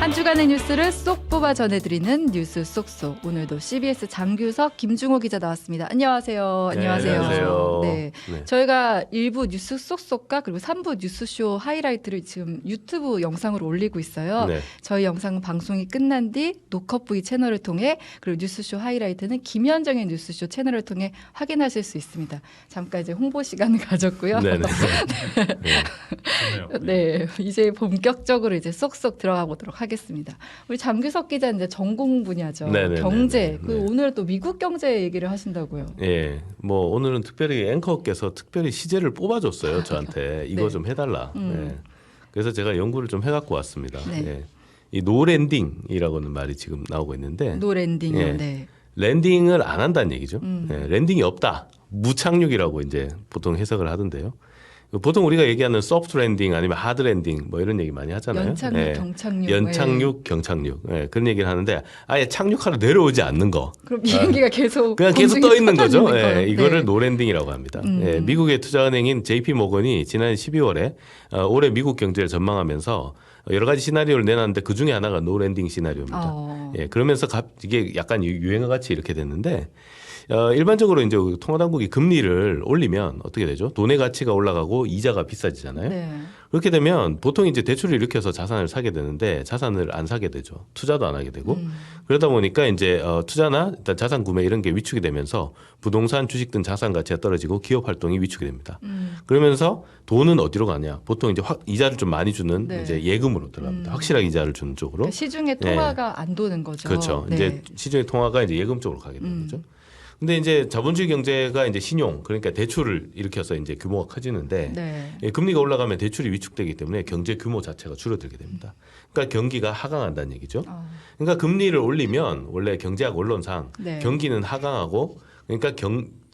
한 주간의 뉴스를 쏙 뽑아 전해드리는 뉴스 쏙쏙. 오늘도 CBS 장규석, 김중호 기자 나왔습니다. 안녕하세요. 네, 안녕하세요. 네. 네. 저희가 1부 뉴스 쏙쏙과 그리고 3부 뉴스쇼 하이라이트를 지금 유튜브 영상으로 올리고 있어요. 네. 저희 영상 방송이 끝난 뒤 노컷브이 채널을 통해 그리고 뉴스쇼 하이라이트는 김현정의 뉴스쇼 채널을 통해 확인하실 수 있습니다. 잠깐 이제 홍보 시간을 가졌고요. 네네. 네, 이제 본격적으로 이제 쏙쏙 들어가 보도록 하겠습니다. 우리 장규석 기자 이제 전공 분야죠. 네네네네. 경제. 네. 오늘 또 미국 경제 얘기를 하신다고요. 예, 뭐 오늘은 특별히 앵커께서 특별히 시제를 뽑아줬어요 저한테 이거 네. 좀 해달라. 예. 그래서 제가 연구를 좀 해갖고 왔습니다. 네. 예. 이 노랜딩이라고는 말이 지금 나오고 있는데 노 랜딩이요. 예. 네. 랜딩을 안 한다는 얘기죠. 예, 랜딩이 없다. 무착륙이라고 이제 보통 해석을 하던데요. 보통 우리가 얘기하는 소프트 랜딩 아니면 하드 랜딩 뭐 이런 얘기 많이 하잖아요. 연착륙, 예. 경착륙. 연착륙, 경착륙. 예, 그런 얘기를 하는데 아예 착륙하러 내려오지 않는 거. 그럼 비행기가 계속 그냥 계속 떠 있는 거죠. 떠다니는 예, 거예요. 이거를 네. 노랜딩이라고 합니다. 예, 미국의 투자은행인 JP 모건이 지난 12월에 올해 미국 경제를 전망하면서 여러 가지 시나리오를 내놨는데 그 중에 하나가 노랜딩 시나리오입니다. 예, 그러면서 이게 약간 유행어 같이 이렇게 됐는데 일반적으로 이제 통화당국이 금리를 올리면 어떻게 되죠? 돈의 가치가 올라가고 이자가 비싸지잖아요. 네. 그렇게 되면 보통 이제 대출을 일으켜서 자산을 사게 되는데 자산을 안 사게 되죠. 투자도 안 하게 되고 그러다 보니까 이제 투자나 일단 자산 구매 이런 게 위축이 되면서 부동산, 주식 등 자산 가치가 떨어지고 기업 활동이 위축이 됩니다. 그러면서 돈은 어디로 가냐? 보통 이제 이자를 좀 많이 주는 네. 이제 예금으로 들어갑니다. 확실하게 이자를 주는 쪽으로. 그러니까 시중에 통화가 안 도는 거죠. 그렇죠. 네. 이제 시중의 통화가 이제 예금 쪽으로 가게 되는 거죠. 근데 이제 자본주의 경제가 이제 신용 그러니까 대출을 일으켜서 이제 규모가 커지는데 네. 예, 금리가 올라가면 대출이 위축되기 때문에 경제 규모 자체가 줄어들게 됩니다. 그러니까 경기가 하강한다는 얘기죠. 그러니까 금리를 올리면 원래 경제학 원론상 네. 경기는 하강하고 그러니까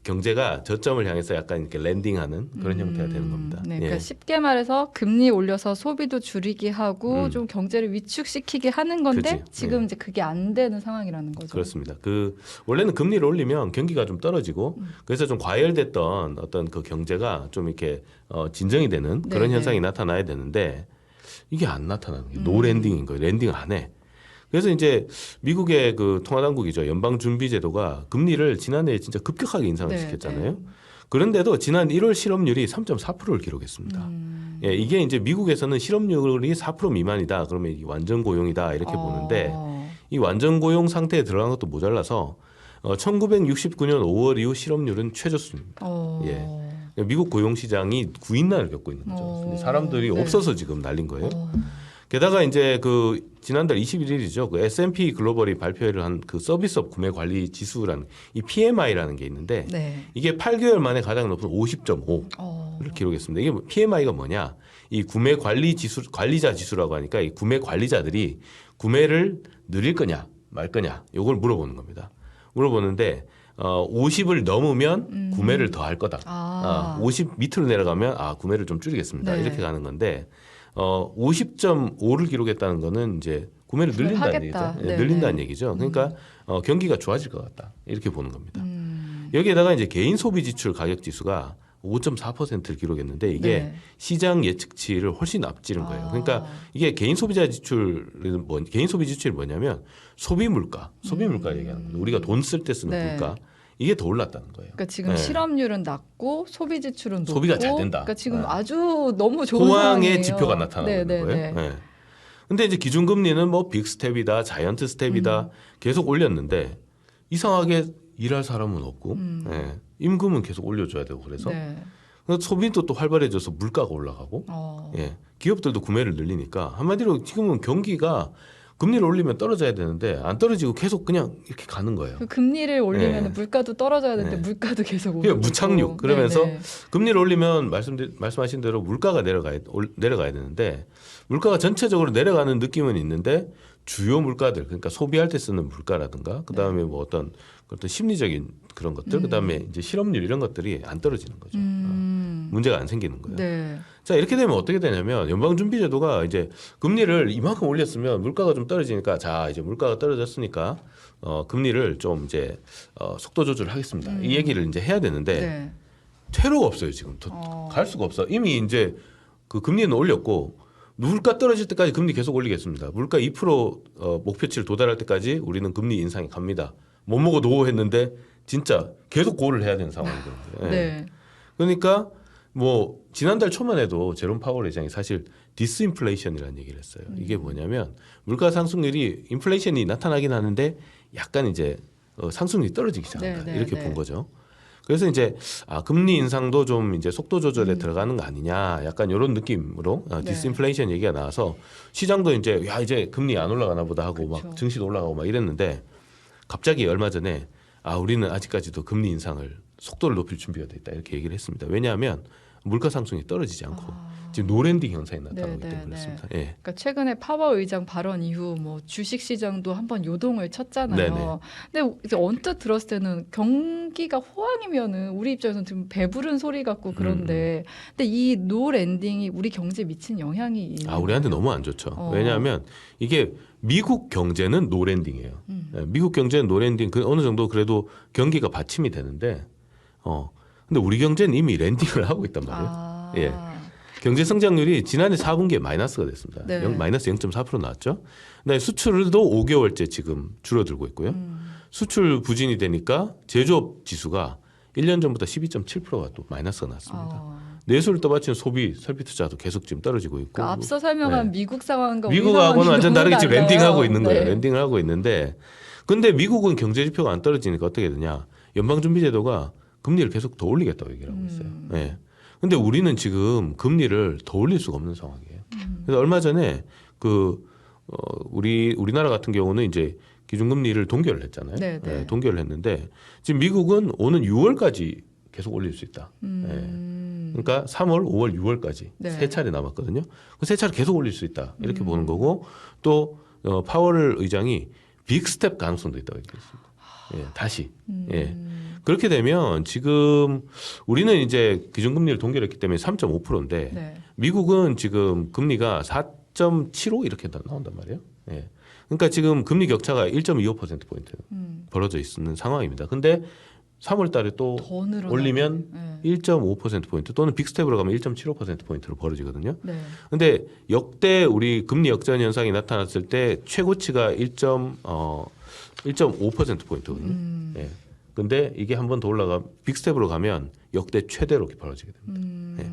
경제가 저점을 향해서 약간 이렇게 랜딩하는 그런 형태가 되는 겁니다. 네, 예. 그러니까 쉽게 말해서 금리 올려서 소비도 줄이게 하고 좀 경제를 위축시키게 하는 건데 그치. 지금 네. 이제 그게 안 되는 상황이라는 거죠. 그렇습니다. 원래는 금리를 올리면 경기가 좀 떨어지고 그래서 좀 과열됐던 어떤 그 경제가 좀 이렇게 진정이 되는 그런 네네. 현상이 나타나야 되는데 이게 안 나타나는 게 노랜딩인 거예요. 랜딩을 안 해. 그래서 이제 미국의 그 통화당국이죠. 연방준비제도가 금리를 지난해에 진짜 급격하게 인상을 네, 시켰잖아요. 네. 그런데도 지난 1월 실업률이 3.4%를 기록했습니다. 예, 이게 이제 미국에서는 실업률이 4% 미만이다. 그러면 이게 완전 고용이다 이렇게 보는데 이 완전 고용 상태에 들어간 것도 모자라서 1969년 5월 이후 실업률은 최저수입니다. 예. 미국 고용 시장이 구인난을 겪고 있는 거죠. 사람들이 네. 없어서 지금 날린 거예요. 게다가 이제 그 지난달 21일이죠. 그 S&P 글로벌이 발표를 한 그 서비스업 구매 관리 지수라는 이 PMI라는 게 있는데 네. 이게 8개월 만에 가장 높은 50.5를 기록했습니다. 이게 PMI가 뭐냐? 이 구매 관리 지수, 관리자 지수라고 하니까 이 구매 관리자들이 구매를 늘릴 거냐 말 거냐 이걸 물어보는 겁니다. 물어보는데 50을 넘으면 구매를 더 할 거다. 50 밑으로 내려가면 구매를 좀 줄이겠습니다. 네. 이렇게 가는 건데 50.5를 기록했다는 거는 이제 구매를 늘린다는 하겠다. 얘기죠. 네네. 늘린다는 얘기죠. 그러니까 경기가 좋아질 것 같다. 이렇게 보는 겁니다. 여기에다가 이제 개인 소비 지출 가격 지수가 5.4%를 기록했는데 이게 네. 시장 예측치를 훨씬 앞지른 거예요. 그러니까 이게 개인 소비자 지출은 개인 소비 지출이 뭐냐면 소비 물가 얘기하는 거예요. 우리가 돈 쓸 때 쓰는 네. 물가 이게 더 올랐다는 거예요. 그러니까 지금 네. 실업률은 낮고 소비 지출은 높고 소비가 잘 된다. 그러니까 지금 네. 아주 너무 좋은 호황의 상황이에요. 지표가 나타나는 네, 거예요. 네, 네. 네. 근데 이제 기준금리는 뭐 빅스텝이다, 자이언트 스텝이다 계속 올렸는데 이상하게 일할 사람은 없고 예. 임금은 계속 올려줘야 되고 그래서 네. 소비도 또 활발해져서 물가가 올라가고 예. 기업들도 구매를 늘리니까 한마디로 지금은 경기가 금리를 올리면 떨어져야 되는데 안 떨어지고 계속 그냥 이렇게 가는 거예요. 그 금리를 올리면 네. 물가도 떨어져야 되는데 네. 물가도 계속 오르고 그러니까 무착륙. 그러면서 네, 네. 금리를 올리면 말씀하신 대로 물가가 내려가야 되는데 물가가 전체적으로 내려가는 느낌은 있는데 주요 물가들 그러니까 소비할 때 쓰는 물가라든가 그다음에 뭐 어떤 심리적인 그런 것들 그다음에 이제 실업률 이런 것들이 안 떨어지는 거죠. 문제가 안 생기는 거예요. 네. 자 이렇게 되면 어떻게 되냐면 연방준비제도가 이제 금리를 이만큼 올렸으면 물가가 좀 떨어지니까 자 이제 물가가 떨어졌으니까 금리를 좀 이제 속도 조절하겠습니다. 이 얘기를 이제 해야 되는데 네. 퇴로가 없어요 지금 갈 수가 없어. 이미 이제 그 금리는 올렸고 물가 떨어질 때까지 금리 계속 올리겠습니다. 물가 2% 목표치를 도달할 때까지 우리는 금리 인상이 갑니다. 못 먹어 노 했는데 진짜 계속 고를 해야 되는 상황이거든요. 예. 네. 그러니까 뭐 지난달 초만 해도 제롬 파월 의장이 사실 디스인플레이션이라는 얘기를 했어요. 이게 뭐냐면 물가 상승률이 인플레이션이 나타나긴 하는데 약간 이제 상승률이 떨어지기 시작한다. 네, 네, 이렇게 네. 본 거죠. 그래서 이제 금리 인상도 좀 이제 속도 조절에 들어가는 거 아니냐, 약간 이런 느낌으로 네. 디스인플레이션 얘기가 나와서 시장도 이제 야 이제 금리 안 올라가나 보다 하고 그렇죠. 막 증시도 올라가고 막 이랬는데 갑자기 얼마 전에 우리는 아직까지도 금리 인상을 속도를 높일 준비가 돼 있다 이렇게 얘기를 했습니다. 왜냐하면 물가 상승이 떨어지지 않고 지금 노랜딩 현상이 나타나고 있기 때문에 그렇습니다. 예. 그러니까 최근에 파월 의장 발언 이후 뭐 주식 시장도 한번 요동을 쳤잖아요. 네네. 근데 이제 언뜻 들었을 때는 경기가 호황이면은 우리 입장에서는 좀 배부른 소리 같고 그런데 근데 이 노랜딩이 우리 경제에 미친 영향이 있는 우리한테 거예요? 너무 안 좋죠. 왜냐하면 이게 미국 경제는 노랜딩이에요. 예, 미국 경제는 노랜딩 어느 정도 그래도 경기가 받침이 되는데 근데 우리 경제는 이미 랜딩을 하고 있단 말이에요. 예. 경제 성장률이 지난해 4분기에 마이너스가 됐습니다. 네. 마이너스 0.4% 나왔죠. 근데 수출도 5개월째 지금 줄어들고 있고요. 수출 부진이 되니까 제조업 지수가 1년 전보다 12.7%가 또 마이너스가 났습니다. 내수를 떠받치는 소비, 설비 투자도 계속 지금 떨어지고 있고. 그러니까 앞서 설명한 네. 미국 상황과 미국하고는 완전 다르게 지금 랜딩하고 있는 거예요. 네. 랜딩을 하고 있는데 근데 미국은 경제 지표가 안 떨어지니까 어떻게 되냐. 연방준비제도가 금리를 계속 더 올리겠다고 얘기를 하고 있어요. 네. 근데 우리는 지금 금리를 더 올릴 수가 없는 상황이에요. 그래서 얼마 전에 우리나라 같은 경우는 이제 기준금리를 동결을 했잖아요. 네, 네. 네, 동결을 했는데 지금 미국은 오는 6월까지 계속 올릴 수 있다. 네. 그러니까 3월, 5월, 6월까지 네. 세 차례 남았거든요. 그 세 차례 계속 올릴 수 있다. 이렇게 보는 거고 또 파월 의장이 빅스텝 가능성도 있다고 얘기했습니다. 예, 다시. 예. 그렇게 되면 지금 우리는 이제 기준금리를 동결했기 때문에 3.5%인데 네. 미국은 지금 금리가 4.75 이렇게 나온단 말이에요. 예. 그러니까 지금 금리 격차가 1.25%포인트 벌어져 있는 상황입니다. 근데 3월 달에 또 더 늘어나네. 올리면 네. 1.5%포인트 또는 빅스텝으로 가면 1.75%포인트로 벌어지거든요. 네. 근데 역대 우리 금리 역전 현상이 나타났을 때 최고치가 1.5%포인트거든요. 예. 근데 이게 한 번 더 빅스텝으로 가면 역대 최대로 벌어지게 됩니다. 예.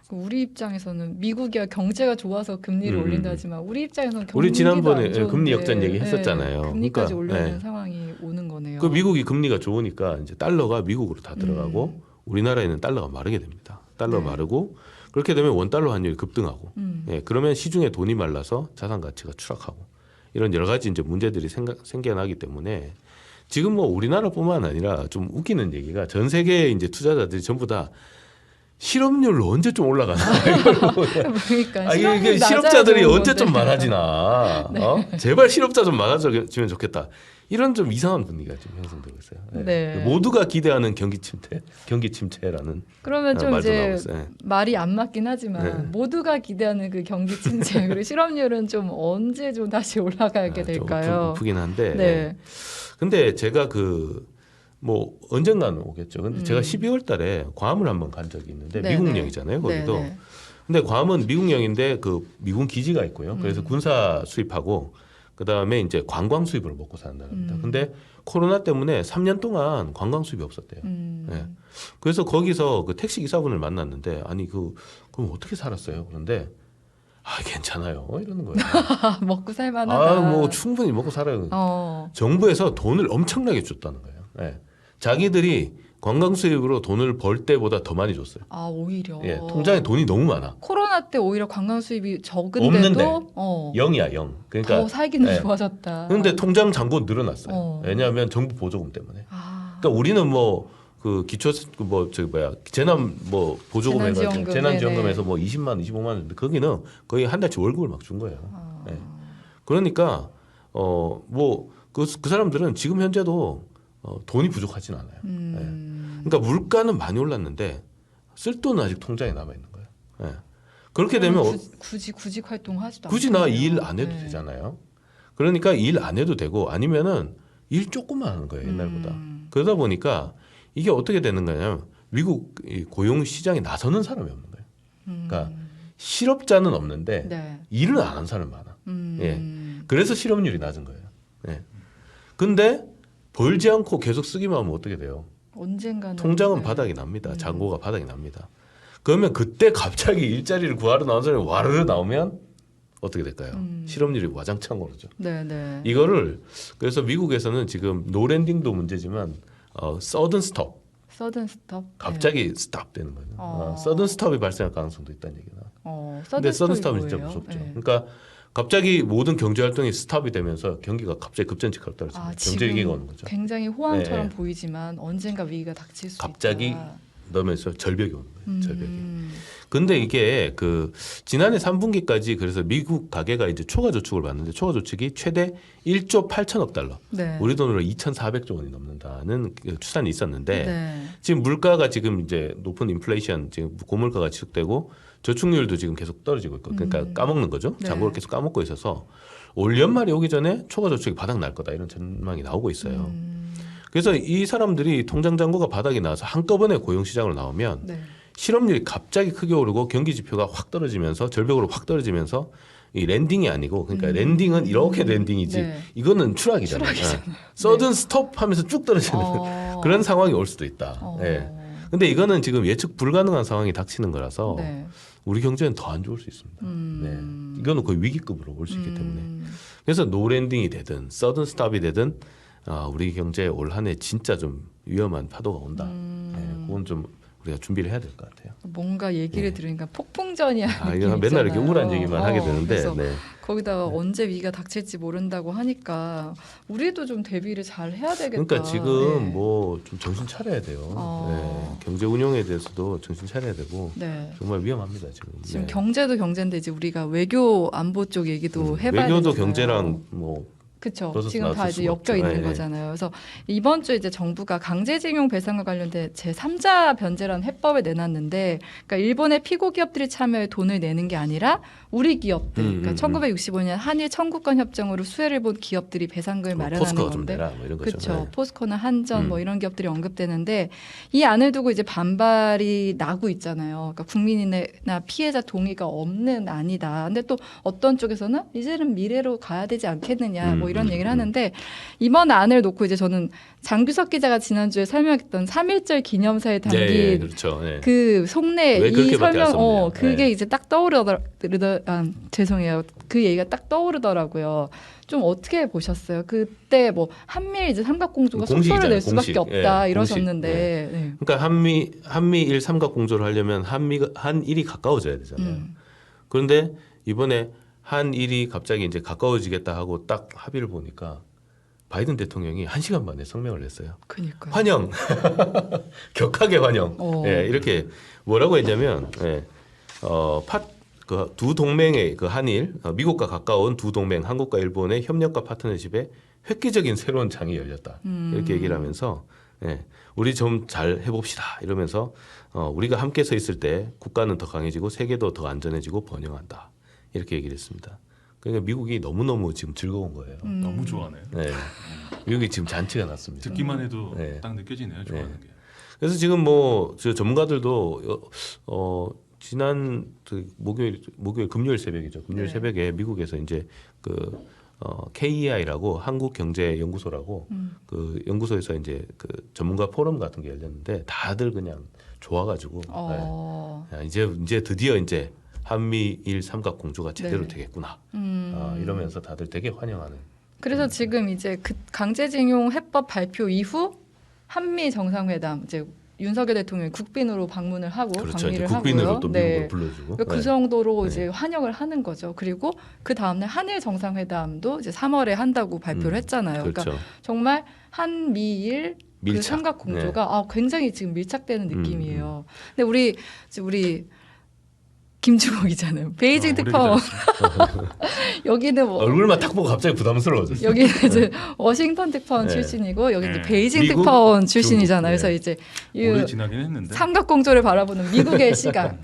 우리 입장에서는 미국이 경제가 좋아서 금리를 올린다 하지만 우리 입장에서는 우리 경기가 지난번에 안 좋은데, 금리 역전 얘기 했었잖아요. 금리까지 그러니까, 올려야 되는 네. 상황이 오는 거네요. 그 미국이 금리가 좋으니까 이제 달러가 미국으로 다 들어가고 우리나라에는 달러가 마르게 됩니다. 달러 네. 마르고 그렇게 되면 원달러 환율이 급등하고 예, 그러면 시중에 돈이 말라서 자산 가치가 추락하고 이런 여러 가지 이제 문제들이 생겨나기 때문에 지금 뭐 우리나라뿐만 아니라 좀 웃기는 얘기가 전 세계의 이제 투자자들이 전부 다 실업률 언제 좀 올라가나 그러니까 이게 실업자들이 언제 좀 많아지나 제발 실업자 좀 많아지면 좋겠다 이런 좀 이상한 분위기가 지금 형성되고 있어요. 네. 네. 모두가 기대하는 경기 침체라는 그러면 좀 말도 이제 나오고 있어요. 네. 말이 안 맞긴 하지만 네. 모두가 기대하는 그 경기 침체 그리고 실업률은 좀 언제 좀 다시 올라가게 될까요? 좀 우프긴 한데 네. 근데 제가 뭐 언젠가는 오겠죠. 근데 제가 12월 달에 괌을 한번 간 적이 있는데 네, 미국령이잖아요. 거기도. 네, 네. 근데 괌은 미국령인데 그 미군 기지가 있고요. 그래서 군사 수입하고 그다음에 이제 관광 수입으로 먹고 사는 나라입니다. 근데 코로나 때문에 3년 동안 관광 수입이 없었대요. 네. 그래서 거기서 그 택시 기사분을 만났는데 아니 그럼 어떻게 살았어요? 그런데 괜찮아요. 이러는 거예요. 먹고 살만하다. 뭐 충분히 먹고 살아요. 정부에서 돈을 엄청나게 줬다는 거예요. 네. 자기들이 관광 수입으로 돈을 벌 때보다 더 많이 줬어요. 오히려. 예, 통장에 돈이 너무 많아. 코로나 때 오히려 관광 수입이 적은데도 없는데 0이야 0. 그러니까 더 살기는 네. 좋아졌다. 그런데 통장 잔고 늘어났어요. 왜냐하면 정부 보조금 때문에. 그러니까 우리는 뭐 그 기초 재난 뭐 보조금 해가지고 재난지원금에서 뭐 20만 원, 25만 원 거기는 거의 한 달치 월급을 막 준 거예요. 네. 그러니까 뭐 그 사람들은 지금 현재도 돈이 부족하진 않아요. 네. 그러니까 물가는 많이 올랐는데 쓸 돈은 아직 통장에 남아 있는 거예요. 네. 그렇게 되면 굳이 구직 활동하지도 굳이 나 않겠네요. 일 안 해도 되잖아요. 그러니까 일 안 해도 되고 아니면은 일 조금만 하는 거예요 옛날보다. 그러다 보니까 이게 어떻게 되는 거냐면 미국 고용 시장에 나서는 사람이 없는 거예요. 그러니까 실업자는 없는데 네. 일을 안 하는 사람이 많아. 예. 음. 그래서 실업률이 낮은 거예요. 예. 근데 벌지 않고 계속 쓰기만 하면 어떻게 돼요? 언젠가는 통장은 네. 바닥이 납니다. 잔고가 바닥이 납니다. 그러면 그때 갑자기 일자리를 구하러 나온 사람이 와르르 나오면 어떻게 될까요? 실업률이 와장창 오르죠. 네, 네. 이거를 그래서 미국에서는 지금 노랜딩도 문제지만 서든 스톱 서든 스톱. 갑자기 스탑 되는 거예요. 어. 서든 스톱이 발생할 가능성도 있다는 얘기나. 근데 서든 서든 스톱이 스톱은 진짜 뭐예요? 무섭죠. 네. 그러니까 갑자기 모든 경제 활동이 스탑이 되면서 경기가 갑자기 급전직하로 떨어집니다. 경제 위기가 오는 거죠. 굉장히 호황처럼 네. 보이지만 언젠가 위기가 닥칠 수 갑자기 있다. 넣으면서 절벽이 오는 거예요. 절벽이. 음. 근데 이게 그 지난해 3분기까지 그래서 미국 가계가 이제 초과 저축을 받는데 초과 저축이 최대 1조 8천억 달러. 네. 우리 돈으로 2,400조 원이 넘는다는 그 추산이 있었는데 네. 지금 물가가 지금 이제 높은 인플레이션 지금 고물가가 지속되고 저축률도 지금 계속 떨어지고 있고 그러니까 까먹는 거죠. 네. 잔고를 계속 까먹고 있어서 올 연말이 오기 전에 초과 저축이 바닥 날 거다 이런 전망이 나오고 있어요. 그래서 이 사람들이 통장 잔고가 바닥이 나서 한꺼번에 고용 시장으로 나오면 네. 실업률이 갑자기 크게 오르고 경기 지표가 확 떨어지면서 절벽으로 확 떨어지면서 이 랜딩이 아니고 그러니까 랜딩은 이렇게 랜딩이지 네. 이거는 추락이잖아요. 서든 스톱 하면서 쭉 떨어지는 그런 상황이 올 수도 있다. 예. 근데 이거는 지금 예측 불가능한 상황이 닥치는 거라서 네. 우리 경제는 더 안 좋을 수 있습니다. 네. 이거는 거의 위기급으로 올 수 있기 때문에. 그래서 노랜딩이 되든 서든 스톱이 되든 우리 경제에 올 한 해 진짜 좀 위험한 파도가 온다. 네. 그건 좀 우리가 준비를 해야 될 것 같아요. 뭔가 얘기를 들으니까 폭풍전이야. 이거 맨날 이렇게 우울한 얘기만 하게 되는데 그래서 네. 거기다가 언제 위기가 닥칠지 모른다고 하니까 우리도 좀 대비를 잘 해야 되겠다. 그러니까 지금 네. 뭐 좀 정신 차려야 돼요. 네. 경제 운용에 대해서도 정신 차려야 되고 네. 정말 위험합니다 지금. 지금 네. 경제도 경제인데 이제 우리가 외교 안보 쪽 얘기도 해봐야 외교도 되잖아요. 경제랑 뭐 그렇죠. 벗어서 지금 다 나설 이제 수가 엮여 없죠. 있는 네. 거잖아요. 그래서 이번 주에 이제 정부가 강제징용 배상과 관련된 제3자 변제라는 해법을 내놨는데, 그러니까 일본의 피고 기업들이 참여해 돈을 내는 게 아니라 우리 기업들, 그러니까 1965년 한일 청구권 협정으로 수혜를 본 기업들이 배상금을 마련하는 포스코가 좀 건데, 내라 뭐 이런 거죠. 그렇죠. 네. 포스코나 한전 뭐 이런 기업들이 언급되는데 이 안을 두고 이제 반발이 나고 있잖아요. 그러니까 국민이나 피해자 동의가 없는 안이다. 근데 또 어떤 쪽에서는 이제는 미래로 가야 되지 않겠느냐 뭐 이런 얘기를 하는데 이번 안을 놓고 이제 저는 장규석 기자가 지난주에 설명했던 3.1절 기념사에 담긴 네, 그렇죠. 네. 그 속내 왜 이 그렇게밖에 안 설명 썼느냐. 그게 네. 이제 딱 죄송해요. 그 얘기가 딱 떠오르더라고요. 좀 어떻게 보셨어요? 그때 뭐 한미일 이제 삼각공조가 속도를 낼 수밖에 공식. 없다 예, 이러셨는데 네. 그러니까 한미일 삼각 공조를 하려면 한일이 가까워져야 되잖아요. 그런데 이번에 한일이 갑자기 이제 가까워지겠다 하고 딱 합의를 보니까 바이든 대통령이 1시간 만에 성명을 냈어요. 그러니까요. 환영, 격하게 환영. 어. 예, 이렇게 뭐라고 했냐면, 그 두 동맹의 그 한일, 미국과 가까운 두 동맹, 한국과 일본의 협력과 파트너십에 획기적인 새로운 장이 열렸다. 이렇게 얘기를 하면서, 우리 좀 잘 해봅시다. 이러면서 우리가 함께 서 있을 때 국가는 더 강해지고 세계도 더 안전해지고 번영한다. 이렇게 얘기를 했습니다. 그러니까 미국이 너무너무 지금 즐거운 거예요. 너무 좋아하네요. 네. 미국이 지금 잔치가 났습니다. 듣기만 해도 네. 딱 느껴지네요. 좋아하는 게. 그래서 지금 뭐 저 전문가들도 지난 그 목요일 금요일 새벽이죠. 금요일 네. 새벽에 미국에서 이제 그 KEI라고 한국경제연구소라고 그 연구소에서 이제 그 전문가 포럼 같은 게 열렸는데 다들 그냥 좋아가지고 야, 이제 드디어 이제 한미일 삼각 공조가 제대로 네. 되겠구나. 이러면서 다들 되게 환영하는. 그래서 지금 이제 그 강제징용 해법 발표 이후 한미 정상회담 이제 윤석열 대통령이 국빈으로 방문을 하고 그렇죠. 이제 방미를 국빈으로 하고요. 또 미국을 불러주고. 그 정도로 이제 환영을 하는 거죠. 그리고 그 다음날 한일 정상회담도 이제 3월에 한다고 발표를 했잖아요. 그렇죠. 그러니까 정말 한미일 그 밀착. 삼각 공조가 굉장히 지금 밀착되는 느낌이에요. 근데 우리 김주호 기자는 베이징 특파원 여기는 뭐 얼굴만 딱 보고 갑자기 부담스러워졌어요. 여기는 이제 워싱턴 특파원 네. 출신이고 여기 이제 네. 베이징 미국, 특파원 출신이잖아요. 중국. 그래서 이제 이 오래 지나긴 했는데. 삼각 공조를 바라보는 미국의 시각.